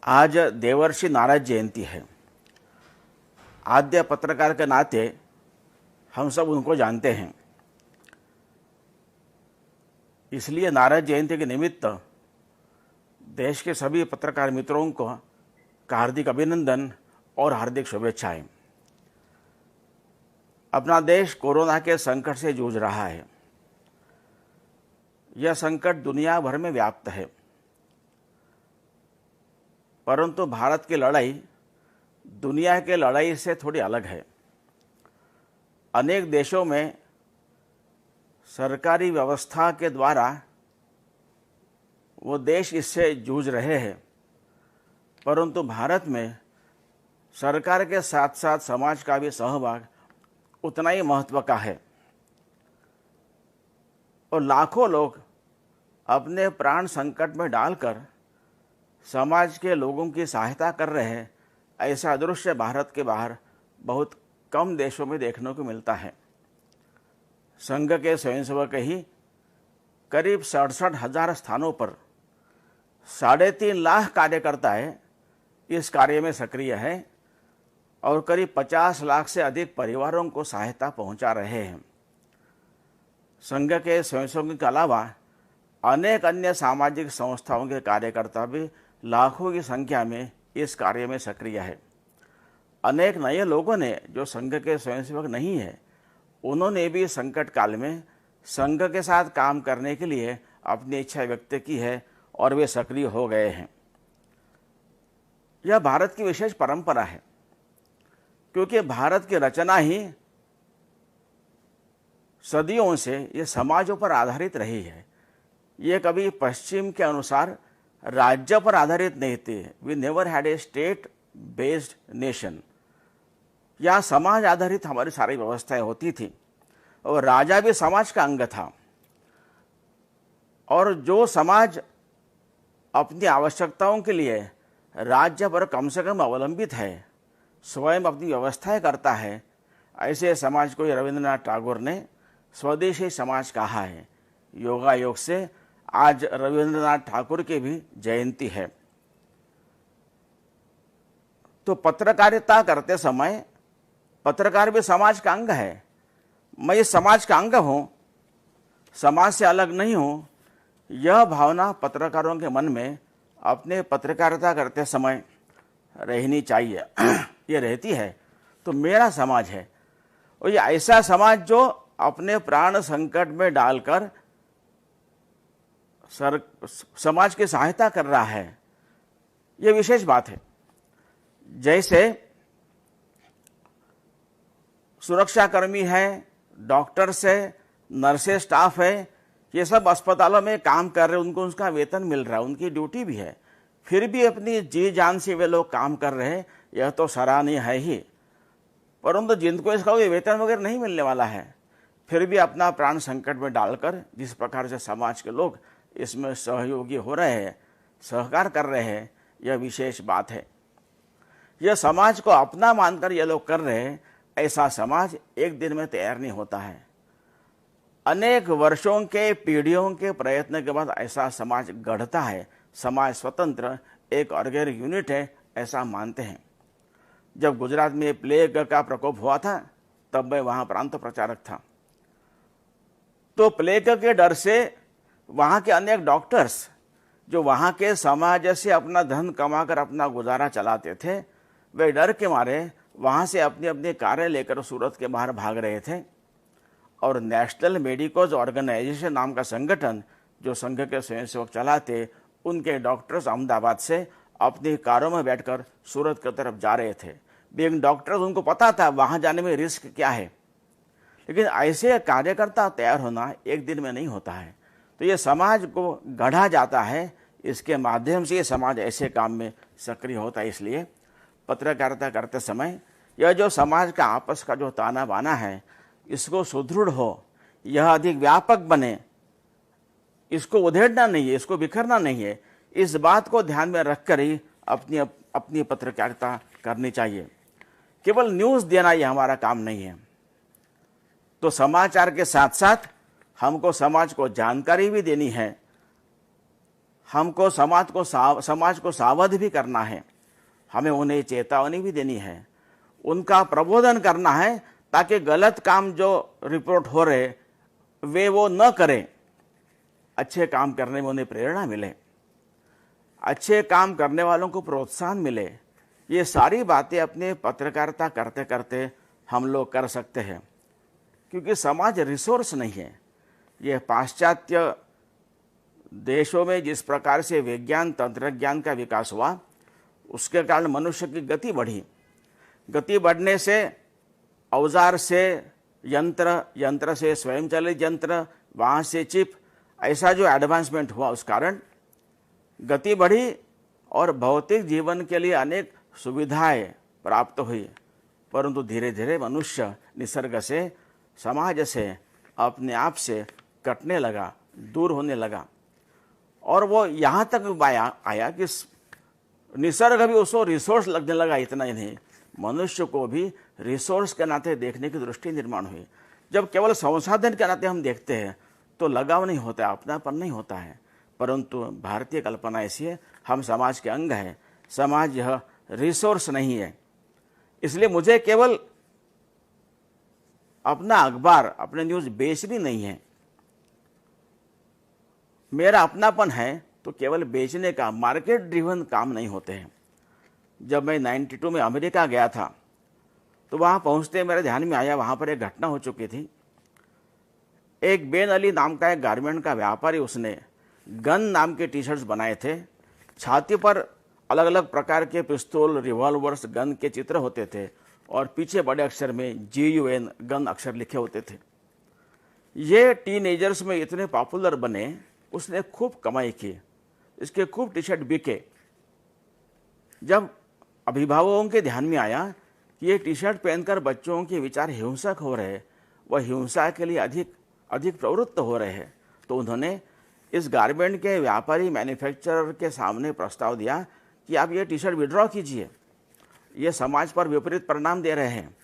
आज देवर्षि नारद जयंती है। आद्य पत्रकार के नाते हम सब उनको जानते हैं, इसलिए नारद जयंती के निमित्त देश के सभी पत्रकार मित्रों को हार्दिक अभिनंदन और हार्दिक शुभेच्छाएं। अपना देश कोरोना के संकट से जूझ रहा है। यह संकट दुनिया भर में व्याप्त है, परंतु भारत की लड़ाई दुनिया के लड़ाई से थोड़ी अलग है। अनेक देशों में सरकारी व्यवस्था के द्वारा वो देश इससे जूझ रहे हैं, परंतु भारत में सरकार के साथ साथ समाज का भी सहभाग उतना ही महत्व का है और लाखों लोग अपने प्राण संकट में डालकर समाज के लोगों की सहायता कर रहे हैं। ऐसा दृश्य भारत के बाहर बहुत कम देशों में देखने को मिलता है। संघ के स्वयंसेवक ही करीब 67,000 स्थानों पर 3.5 लाख कार्यकर्ता इस कार्य में सक्रिय है और करीब 50 लाख से अधिक परिवारों को सहायता पहुंचा रहे हैं। संघ के स्वयंसेवकों के अलावा अनेक अन्य सामाजिक संस्थाओं के कार्यकर्ता भी लाखों की संख्या में इस कार्य में सक्रिय है। अनेक नए लोगों ने जो संघ के स्वयंसेवक नहीं है, उन्होंने भी संकट काल में संघ के साथ काम करने के लिए अपनी इच्छा व्यक्त की है और वे सक्रिय हो गए हैं। यह भारत की विशेष परंपरा है, क्योंकि भारत की रचना ही सदियों से ये समाजों पर आधारित रही है। ये कभी पश्चिम के अनुसार राज्य पर आधारित नहीं थी। We never had a state based nation. यहाँ समाज आधारित हमारी सारी व्यवस्थाएं होती थी और राजा भी समाज का अंग था। और जो समाज अपनी आवश्यकताओं के लिए राज्य पर कम से कम अवलंबित है, स्वयं अपनी व्यवस्थाएं करता है, ऐसे समाज को रविंद्रनाथ टैगोर ने स्वदेशी समाज कहा है। योगायोग से आज रविंद्रनाथ ठाकुर की भी जयंती है। तो पत्रकारिता करते समय पत्रकार भी समाज का अंग है। मैं इस समाज का अंग हूं, समाज से अलग नहीं हूं, यह भावना पत्रकारों के मन में अपने पत्रकारिता करते समय रहनी चाहिए। ये रहती है तो मेरा समाज है, और ये ऐसा समाज जो अपने प्राण संकट में डालकर समाज की सहायता कर रहा है। ये विशेष बात है। जैसे सुरक्षाकर्मी है, डॉक्टर्स है, नर्सेस स्टाफ है, ये सब अस्पतालों में काम कर रहे हैं, उनको उसका वेतन मिल रहा है, उनकी ड्यूटी भी है, फिर भी अपनी जी जान से वे लोग काम कर रहे हैं। यह तो सराहनीय है ही, परंतु जिनको इसका कोई वेतन वगैरह नहीं मिलने वाला है, फिर भी अपना प्राण संकट में डालकर जिस प्रकार से समाज के लोग इसमें सहयोगी हो रहे हैं, सहकार कर रहे हैं, यह विशेष बात है। यह समाज को अपना मानकर ये लोग कर रहे हैं। ऐसा समाज एक दिन में तैयार नहीं होता है। अनेक वर्षों के पीढ़ियों के प्रयत्न के बाद ऐसा समाज गढ़ता है। समाज स्वतंत्र एक ऑर्गेनिक यूनिट है, ऐसा मानते हैं। जब गुजरात में प्लेग का प्रकोप हुआ था, तब मैं वहां प्रांत प्रचारक था। तो प्लेग के डर से वहां के अनेक डॉक्टर्स जो वहां के समाज से अपना धन कमाकर अपना गुजारा चलाते थे, वे डर के मारे वहां से अपनी अपनी कारें लेकर सूरत के बाहर भाग रहे थे। और नेशनल मेडिकोज ऑर्गेनाइजेशन नाम का संगठन जो संघ के स्वयंसेवक चलाते, उनके डॉक्टर्स अहमदाबाद से अपनी कारों में बैठकर सूरत की तरफ जा रहे थे। बीइंग डॉक्टर्स, उनको पता था वहां जाने में रिस्क क्या है, लेकिन ऐसे कार्यकर्ता तैयार होना एक दिन में नहीं होता है। तो ये समाज को गढ़ा जाता है, इसके माध्यम से ये समाज ऐसे काम में सक्रिय होता है। इसलिए पत्रकारिता करते समय यह जो समाज का आपस का जो ताना बाना है, इसको सुदृढ़ हो, यह अधिक व्यापक बने, इसको उधेड़ना नहीं है, इसको बिखरना नहीं है। इस बात को ध्यान में रखकर ही अपनी पत्रकारिता करनी चाहिए। केवल न्यूज़ देना ये हमारा काम नहीं है। तो समाचार के साथ साथ हमको समाज को जानकारी भी देनी है। हमको समाज को सावध भी करना है, हमें उन्हें चेतावनी भी देनी है, उनका प्रबोधन करना है ताकि गलत काम जो रिपोर्ट हो रहे वे वो न करें, अच्छे काम करने में उन्हें प्रेरणा मिले, अच्छे काम करने वालों को प्रोत्साहन मिले। ये सारी बातें अपने पत्रकारिता करते करते हम लोग कर सकते हैं, क्योंकि समाज रिसोर्स नहीं है। यह पाश्चात्य देशों में जिस प्रकार से विज्ञान तंत्रज्ञान का विकास हुआ, उसके कारण मनुष्य की गति बढ़ी। गति बढ़ने से औजार से यंत्र, यंत्र से स्वयंचलित यंत्र, वहाँ से चिप, ऐसा जो एडवांसमेंट हुआ उस कारण गति बढ़ी और भौतिक जीवन के लिए अनेक सुविधाएं प्राप्त हुई। परंतु धीरे धीरे मनुष्य निसर्ग से, समाज से, अपने आप से कटने लगा, दूर होने लगा। और वो यहाँ तक आया कि निसर्ग भी उसको रिसोर्स लगने लगा। इतना ही नहीं, मनुष्य को भी रिसोर्स के नाते देखने की दृष्टि निर्माण हुई। जब केवल संसाधन के नाते हम देखते हैं तो लगाव नहीं होता, अपनापन नहीं होता है। परंतु भारतीय कल्पना ऐसी है, हम समाज के अंग हैं, समाज यह रिसोर्स नहीं है। इसलिए मुझे केवल अपना अखबार, अपने न्यूज बेचनी नहीं है। मेरा अपनापन है तो केवल बेचने का, मार्केट ड्रिवन काम नहीं होते हैं। जब मैं 92 में अमेरिका गया था तो वहाँ पहुँचते मेरे ध्यान में आया, वहाँ पर एक घटना हो चुकी थी। एक बेन अली नाम का एक गारमेंट का व्यापारी, उसने गन नाम के टी शर्ट्स बनाए थे। छाती पर अलग अलग प्रकार के पिस्तौल, रिवॉल्वर्स, गन के चित्र होते थे और पीछे बड़े अक्षर में GUN गन अक्षर लिखे होते थे। ये टीनेजर्स में इतने पॉपुलर बने, उसने खूब कमाई की, इसके खूब टी शर्ट बिके। जब अभिभावकों के ध्यान में आया कि ये टी शर्ट पहनकर बच्चों के विचार हिंसक हो रहे, वह हिंसा के लिए अधिक प्रवृत्त हो रहे हैं, तो उन्होंने इस गारमेंट के व्यापारी मैन्युफैक्चरर के सामने प्रस्ताव दिया कि आप ये टी शर्ट विड्रॉ कीजिए, ये समाज पर विपरीत परिणाम दे रहे हैं।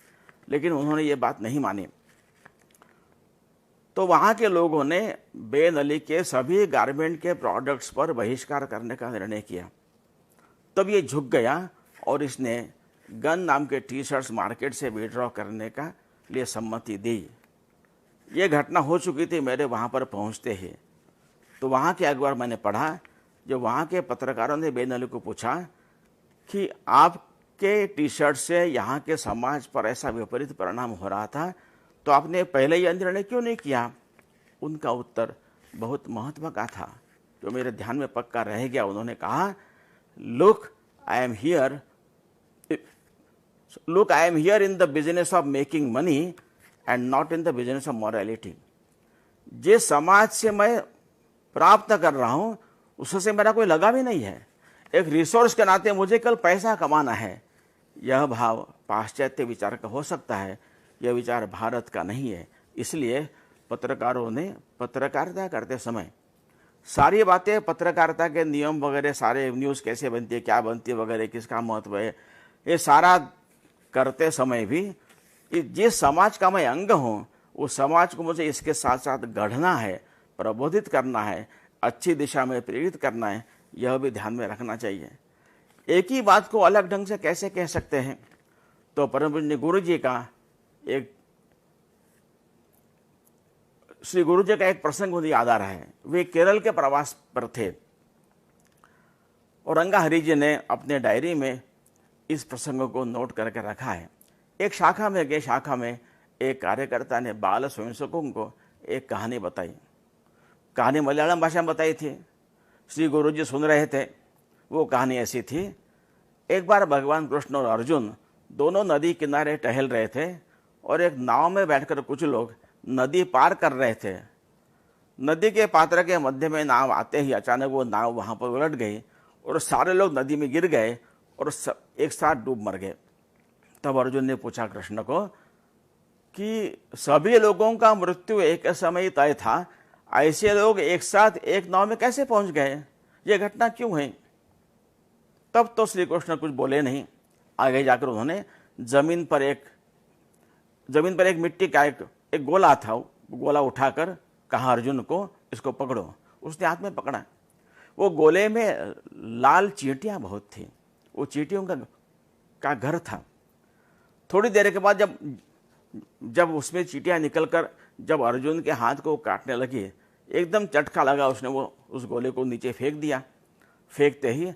लेकिन उन्होंने ये बात नहीं मानी। तो वहाँ के लोगों ने बेन अली के सभी गारमेंट के प्रोडक्ट्स पर बहिष्कार करने का निर्णय किया। तब ये झुक गया और इसने गन नाम के टी शर्ट्स मार्केट से विड्रॉ करने का लिए सम्मति दी। ये घटना हो चुकी थी मेरे वहाँ पर पहुँचते ही। तो वहाँ के अखबार मैंने पढ़ा, जो वहाँ के पत्रकारों ने बेन अली को पूछा कि आपके टी शर्ट से यहाँ के समाज पर ऐसा विपरीत परिणाम हो रहा था, तो आपने पहले यह निर्णय क्यों नहीं किया? उनका उत्तर बहुत महत्व का था, जो मेरे ध्यान में पक्का रह गया। उन्होंने कहा, look I am here in the business of making money and not in the business of morality. जिस समाज से मैं प्राप्त कर रहा हूं उससे मेरा कोई लगाव ही नहीं है। एक रिसोर्स के नाते मुझे कल पैसा कमाना है। यह भाव पाश्चात्य विचार का हो सकता है, यह विचार भारत का नहीं है। इसलिए पत्रकारों ने पत्रकारिता करते समय सारी बातें, पत्रकारिता के नियम वगैरह, सारे न्यूज़ कैसे बनती है, क्या बनती है वगैरह, किसका महत्व है, ये सारा करते समय भी जिस समाज का मैं अंग हूँ उस समाज को मुझे इसके साथ साथ गढ़ना है, प्रबोधित करना है, अच्छी दिशा में प्रेरित करना है, यह भी ध्यान में रखना चाहिए। एक ही बात को अलग ढंग से कैसे कह सकते हैं? तो परम पूज्य गुरु जी का एक श्री गुरु जी का एक प्रसंग मुझे याद आ रहा है। वे केरल के प्रवास पर थे और रंगा हरि जी ने अपने डायरी में इस प्रसंग को नोट करके रखा है। एक शाखा में गए, शाखा में एक कार्यकर्ता ने बाल स्वयंसेवकों को एक कहानी बताई। कहानी मलयालम भाषा में बताई थी। श्री गुरु जी सुन रहे थे। वो कहानी ऐसी थी, एक बार भगवान कृष्ण और अर्जुन दोनों नदी किनारे टहल रहे थे और एक नाव में बैठकर कुछ लोग नदी पार कर रहे थे। नदी के पात्र के मध्य में नाव आते ही अचानक वो नाव वहां पर उलट गई और सारे लोग नदी में गिर गए और एक साथ डूब मर गए। तब अर्जुन ने पूछा कृष्ण को कि सभी लोगों का मृत्यु एक समय तय था, ऐसे लोग एक साथ एक नाव में कैसे पहुंच गए? ये घटना क्यों हुई? तब तो श्री कृष्ण कुछ बोले नहीं। आगे जाकर उन्होंने जमीन पर एक मिट्टी का एक गोला था, गोला उठाकर कहा अर्जुन को, इसको पकड़ो। उसने हाथ में पकड़ा। वो गोले में लाल चींटियां बहुत थी, वो चींटियों का घर था। थोड़ी देर के बाद जब उसमें चींटियां निकलकर जब अर्जुन के हाथ को काटने लगी, एकदम चटका लगा, उसने वो उस गोले को नीचे फेंक दिया। फेंकते ही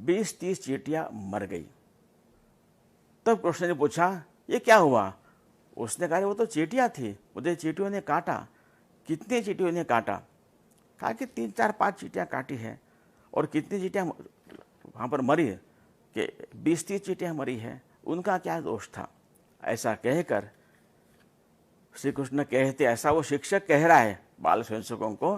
20-30 चींटियां मर गई। तब कृष्ण ने पूछा, ये क्या हुआ? उसने कहा, वो तो चींटियां थी, मुझे चींटियों ने काटा। कितनी चींटियों ने काटा? कहा कि 3-4-5 चींटियां काटी है। और कितनी चींटियां वहां पर मरी? कि 20-30 चींटियां मरी है, उनका क्या दोष था? ऐसा कहकर श्री कृष्ण कहते, ऐसा वो शिक्षक कह रहा है बाल स्वयंसेवकों को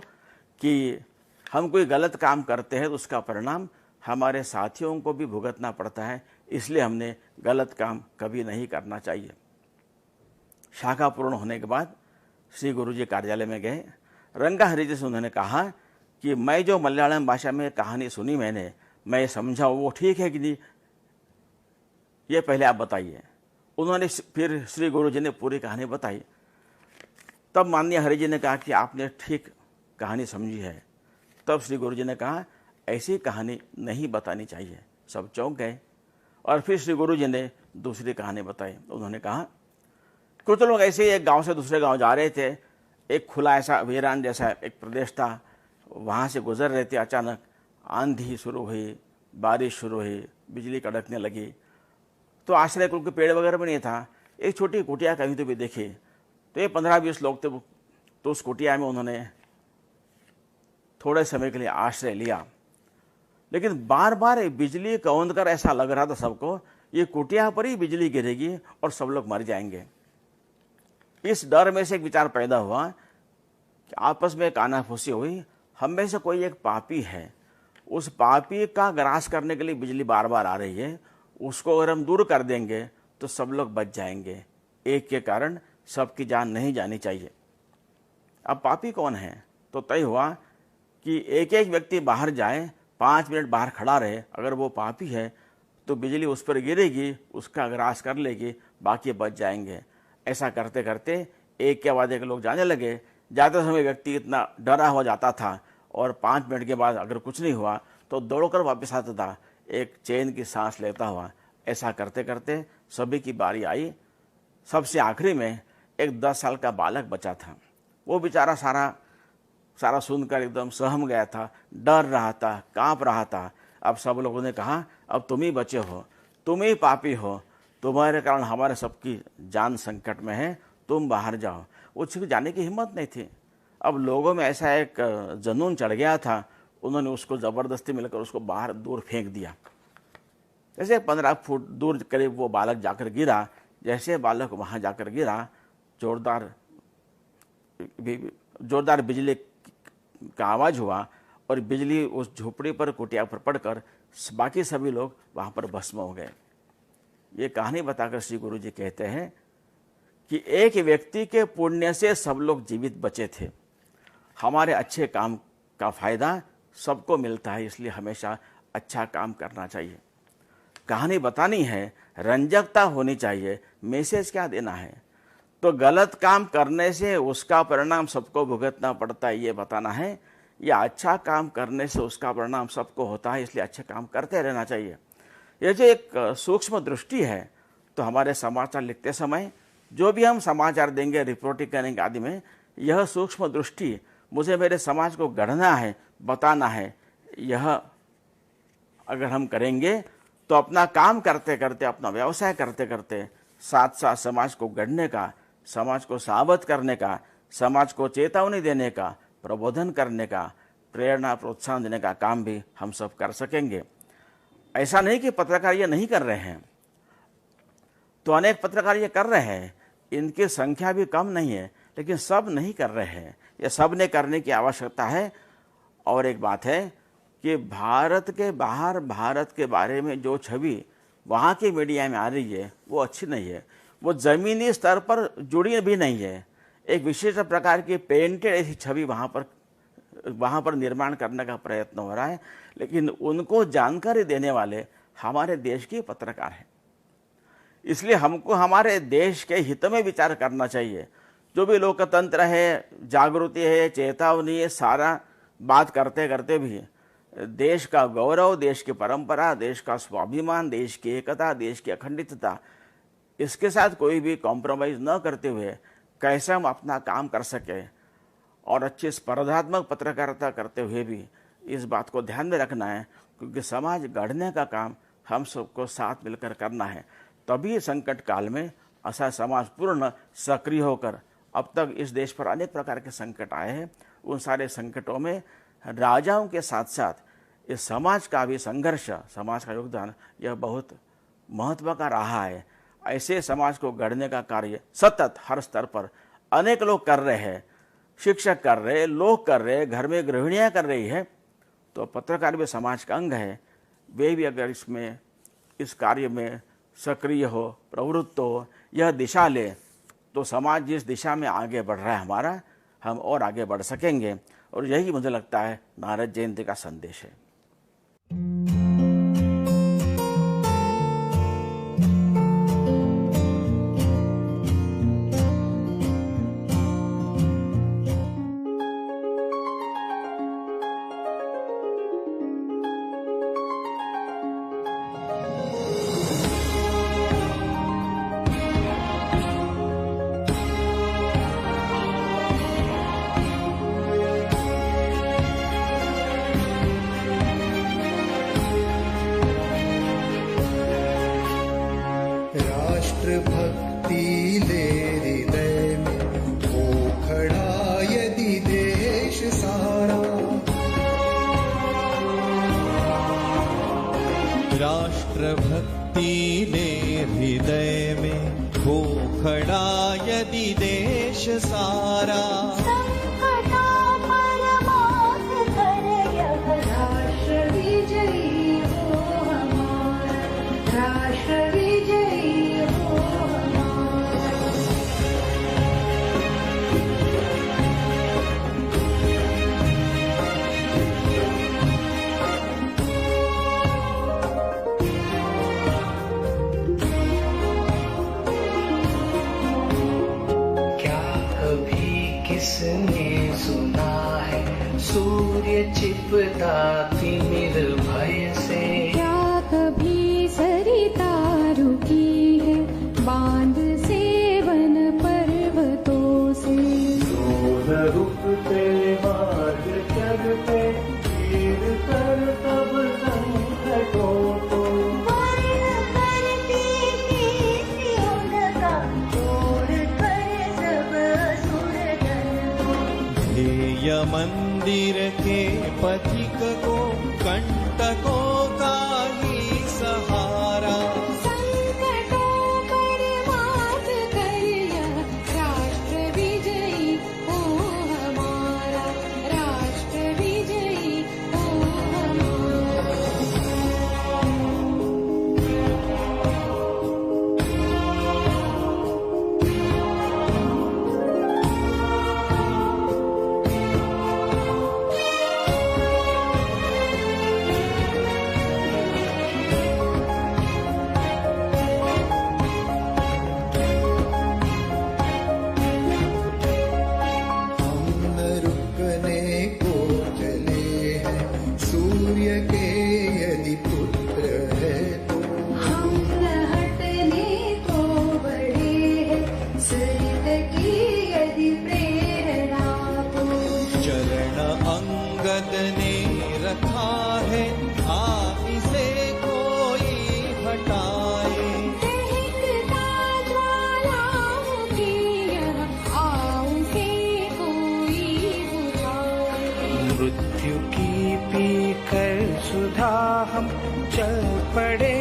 कि हम कोई गलत काम करते हैं तो उसका परिणाम हमारे साथियों को भी भुगतना पड़ता है, इसलिए हमने गलत काम कभी नहीं करना चाहिए। शाखा पूर्ण होने के बाद श्री गुरुजी कार्यालय में गए। रंगा हरि जी से उन्होंने कहा कि मैं जो मलयालम भाषा में कहानी सुनी मैं समझा वो ठीक है कि नहीं, ये पहले आप बताइए। उन्होंने फिर श्री गुरुजी ने पूरी कहानी बताई। तब माननीय हरि जी ने कहा कि आपने ठीक कहानी समझी है। तब श्री गुरुजी ने कहा, ऐसी कहानी नहीं बतानी चाहिए। सब चौंक गए। और फिर श्री गुरुजी ने दूसरी कहानी बताई। उन्होंने कहा, कुछ लोग ऐसे ही एक गांव से दूसरे गांव जा रहे थे। एक खुला ऐसा वीरान जैसा एक प्रदेश था, वहां से गुजर रहे थे। अचानक आंधी शुरू हुई, बारिश शुरू हुई, बिजली कड़कने लगी। तो आश्रय कुल के पेड़ वगैरह भी नहीं था। एक छोटी कुटिया कहीं तो भी देखी। तो ये 15-20 लोग थे। तो उस कुटिया में उन्होंने थोड़े समय के लिए आश्रय लिया। लेकिन बार बार बिजली कौंध कर ऐसा लग रहा था सबको, ये कुटिया पर ही बिजली गिरेगी और सब लोग मर जाएंगे। इस डर में से एक विचार पैदा हुआ कि आपस में कानाफूसी हुई, हम में से कोई एक पापी है, उस पापी का ग्रास करने के लिए बिजली बार बार आ रही है, उसको अगर हम दूर कर देंगे तो सब लोग बच जाएंगे। एक के कारण सबकी जान नहीं जानी चाहिए। अब पापी कौन है? तो तय हुआ कि एक एक व्यक्ति बाहर जाए, 5 मिनट बाहर खड़ा रहे। अगर वो पापी है तो बिजली उस पर गिरेगी, उसका ग्रास कर लेगी, बाकी बच जाएंगे। ऐसा करते करते एक के बाद एक लोग जाने लगे। जाते समय व्यक्ति इतना डरा हो जाता था और 5 मिनट के बाद अगर कुछ नहीं हुआ तो दौड़कर वापस आता था, एक चैन की सांस लेता हुआ। ऐसा करते करते सभी की बारी आई। सबसे आखिरी में एक 10 साल का बालक बचा था। वो बेचारा सारा सुनकर एकदम सहम गया था, डर रहा था, कांप रहा था। अब सब लोगों ने कहा, अब तुम ही बचे हो, तुम ही पापी हो, तुम्हारे कारण हमारे सबकी जान संकट में है, तुम बाहर जाओ। उसकी जाने की हिम्मत नहीं थी। अब लोगों में ऐसा एक जुनून चढ़ गया था, उन्होंने उसको जबरदस्ती मिलकर उसको बाहर दूर फेंक दिया। जैसे 15 फुट दूर करीब वो बालक जाकर गिरा। जैसे बालक वहां जाकर गिरा, जोरदार बिजली का आवाज हुआ और बिजली उस झोपड़ी पर, कुटिया पर पड़कर बाकी सभी लोग वहां पर भस्म हो गए। ये कहानी बताकर श्री गुरु जी कहते हैं कि एक व्यक्ति के पुण्य से सब लोग जीवित बचे थे। हमारे अच्छे काम का फायदा सबको मिलता है, इसलिए हमेशा अच्छा काम करना चाहिए। कहानी बतानी है, रंजकता होनी चाहिए, मैसेज क्या देना है। तो गलत काम करने से उसका परिणाम सबको भुगतना पड़ता है, ये बताना है, या अच्छा काम करने से उसका परिणाम सबको होता है, इसलिए अच्छे काम करते रहना चाहिए। यह जो एक सूक्ष्म दृष्टि है, तो हमारे समाचार लिखते समय जो भी हम समाचार देंगे, रिपोर्टिंग करेंगे आदि में, यह सूक्ष्म दृष्टि मुझे मेरे समाज को गढ़ना है, बताना है, यह अगर हम करेंगे तो अपना काम करते करते, अपना व्यवसाय करते करते, साथ साथ समाज को गढ़ने का, समाज को सावध करने का, समाज को चेतावनी देने का, प्रबोधन करने का, प्रेरणा प्रोत्साहन देने का काम भी हम सब कर सकेंगे। ऐसा नहीं कि पत्रकार ये नहीं कर रहे हैं, तो अनेक पत्रकार ये कर रहे हैं, इनकी संख्या भी कम नहीं है, लेकिन सब नहीं कर रहे हैं। ये सब ने करने की आवश्यकता है। और एक बात है कि भारत के बाहर भारत के बारे में जो छवि वहाँ की मीडिया में आ रही है वो अच्छी नहीं है, वो ज़मीनी स्तर पर जुड़ी भी नहीं है। एक विशेष प्रकार की पेंटेड ऐसी छवि वहाँ पर निर्माण करने का प्रयत्न हो रहा है, लेकिन उनको जानकारी देने वाले हमारे देश के पत्रकार हैं। इसलिए हमको हमारे देश के हित में विचार करना चाहिए। जो भी लोकतंत्र है, जागृति है, चेतावनी है, सारा बात करते करते भी देश का गौरव, देश की परंपरा, देश का स्वाभिमान, देश की एकता, देश की अखंडितता, इसके साथ कोई भी कॉम्प्रोमाइज़ न करते हुए कैसे हम अपना काम कर सकें और अच्छी स्पर्धात्मक पत्रकारिता करते हुए भी इस बात को ध्यान में रखना है, क्योंकि समाज गढ़ने का काम हम सबको साथ मिलकर करना है। तभी संकट काल में ऐसा समाज पूर्ण सक्रिय होकर, अब तक इस देश पर अनेक प्रकार के संकट आए हैं, उन सारे संकटों में राजाओं के साथ साथ इस समाज का भी संघर्ष, समाज का योगदान यह बहुत महत्व का रहा है। ऐसे समाज को गढ़ने का कार्य सतत हर स्तर पर अनेक लोग कर रहे हैं, शिक्षक कर रहे, लोग कर रहे, घर में गृहिणियाँ कर रही है, तो पत्रकार भी समाज का अंग है। वे भी अगर इसमें इस कार्य में सक्रिय हो, प्रवृत्त हो, यह दिशा ले, तो समाज जिस दिशा में आगे बढ़ रहा है हमारा, हम और आगे बढ़ सकेंगे। और यही मुझे लगता है नारद जयंती का संदेश है। भक्ति ले हृदय में हो खड़ा यदि देश सारा। राष्ट्र भक्ति ले हृदय में हो खड़ा यदि देश सारा। संकटा परमार्थ कर यह राष्ट्र विजयी हो हमारा, राष्ट्र विजयी हो हमारा। क्या कभी किसने सुना है सूर्य छिपता तिमिर भय से। क्या कभी सरिता रुकी है बांध से वन पर्वतों से। क्रोध रुकते मार्ग चलते तीर कर तब संकटों को। वर्ण करती थी उनका तोड़ कर सब असुर धन को। ध्येय मंदिर के पथिक को कंटकों का ही सहारा। संकटों पर मात कर यह राष्ट्र विजयी हो हमारा, राष्ट्र विजयी हो हमारा। हम न रुकने को चले हैं सूर्य के यदि पुत्र है तो। हम न हटने को बढ़े हैं सरित की यदि प्रेरणा को। चरण अंगद ने रखा है आप इसे कोई हटाए। दहकता ज्वालाओं की यह आग से कोई बुझाए। मृत्यु की पी कर सुधा हम चल पड़े